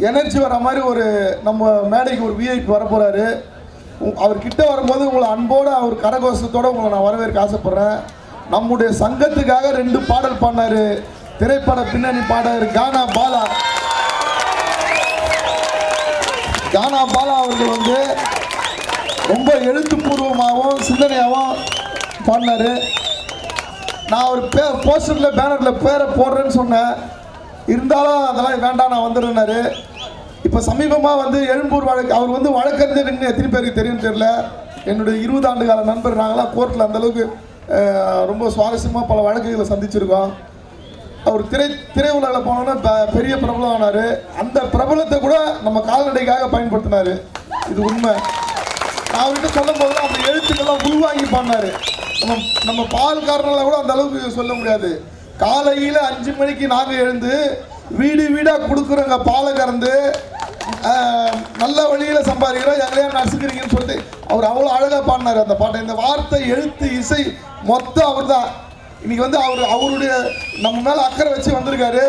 Energy வர மாதிரி ஒரு நம்ம மேடைக்கு ஒரு விஐபி வரப்போகிறாரு. அவர் கிட்ட வரும்போது உங்களை அன்போடு அவர் கரகோஷத்தோடு உங்களை நான் வரவேற்க ஆசைப்பட்றேன். நம்முடைய சங்கத்துக்காக 2 பாடல் பாடினார். திரைப்பட பின்னணி பாடகர் கானா பாலா. கானா பாலா அவர்கள் வந்து ரொம்ப எழுத்துப்பூர்வமாகவும் சிந்தனையாகவும் பாடினார். நான் ஒரு போஸ்டரில் பேனரில் பேரை போடுறேன்னு சொன்னேன். இருந்தாலும் அதெல்லாம் வேண்டாம் நான் வந்துடுனாரு. இப்போ சமீபமாக வந்து எழும்பூர் வழக்கு அவர் வந்து வழக்கறிஞர் எத்தனை பேருக்கு தெரியும் தெரியல. என்னுடைய 20 ஆண்டு கால நண்பர். நாங்களாம் கோர்ட்டில் அந்தளவுக்கு ரொம்ப சுவாரஸ்யமாக பல வழக்குகளை சந்திச்சிருக்கோம். அவர் திரையுலகில் போனோன்னா பெரிய பிரபலம் ஆனார். அந்த பிரபலத்தை கூட நம்ம கால்நடைக்காக பயன்படுத்தினார். இது உண்மை. நான் அவர்கிட்ட சொல்லும் போது அந்த எழுத்துக்கெல்லாம் உள்வாங்கி பாடினார். நம்ம பால்காரனால் கூட அந்த அளவுக்கு சொல்ல முடியாது. காலையில் 5 மணிக்கு நாங்கள் எழுந்து வீடு வீடாக கொடுக்குறோங்க பாலை கறந்து நல்ல வழியில் சம்பாதிக்கிறோம், எங்களையா நசுக்கிறீங்கன்னு சொல்லிட்டு அவர் அவ்வளோ அழகாக பாடினார் அந்த பாட்டை. இந்த வார்த்தை, எழுத்து, இசை மொத்தம் அவர் தான். இன்னைக்கு வந்து அவருடைய நம்ம மேலே அக்கறை வச்சு வந்திருக்காரு.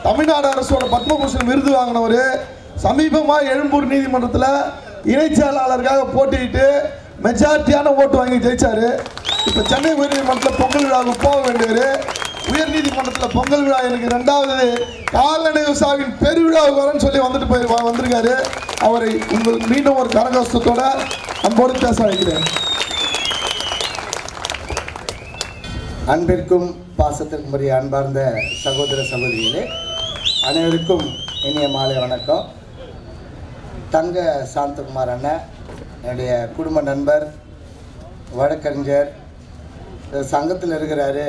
தமிழ்நாடு அரசோட பத்மபூஷன் விருது வாங்கினவர். சமீபமாக எழும்பூர் நீதிமன்றத்தில் இணைச்செயலாளருக்காக போட்டிட்டு மெஜாரிட்டியான ஓட்டு வாங்கி ஜெயிச்சார். இப்போ சென்னை உயர்நீதிமன்றத்தில் பொங்கல் விழாவுக்கு போக வேண்டியவர். உயர்நீதிமன்றத்தில் பொங்கல் விழா எனக்கு 2வது கால்நடை விவசாயியின் பெருவிழாவுக்கு வரேன்னு சொல்லி வந்திருக்காரு. அவரை உங்கள் மீண்டும் ஒரு கரகோஷத்தோட அன்போடு பேச வைக்கிறேன். அன்பிற்கும் பாசத்திற்குரிய அன்பார்ந்த சகோதர சகோதரிகளே, அனைவருக்கும் இனிய மாலை வணக்கம். தங்க சாந்தகுமார் அண்ணன் என்னுடைய குடும்ப நண்பர், வழக்கறிஞர், சங்கத்தில் இருக்கிறாரு.